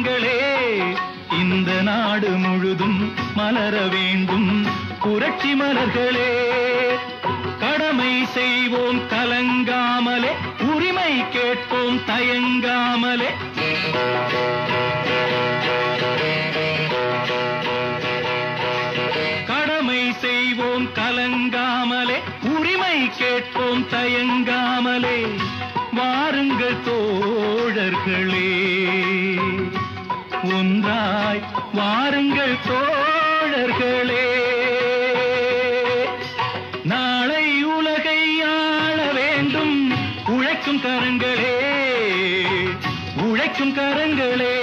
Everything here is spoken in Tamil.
கரங்களே இந்த நாடு முழுதும் மலர வேண்டும் புரட்சி மலர்களே கடமை செய்வோம் கலங்காமலே உரிமை கேட்போம் தயங்காமலே கடமை செய்வோம் கலங்காமலே உரிமை கேட்போம் தயங்காமலே வாருங்கள் தோழர்களே ஒன்றாய் வாருங்கள் தோழர்களே நாளை உலகை ஆள வேண்டும் உழைக்கும் கரங்களே உழைக்கும் கரங்களே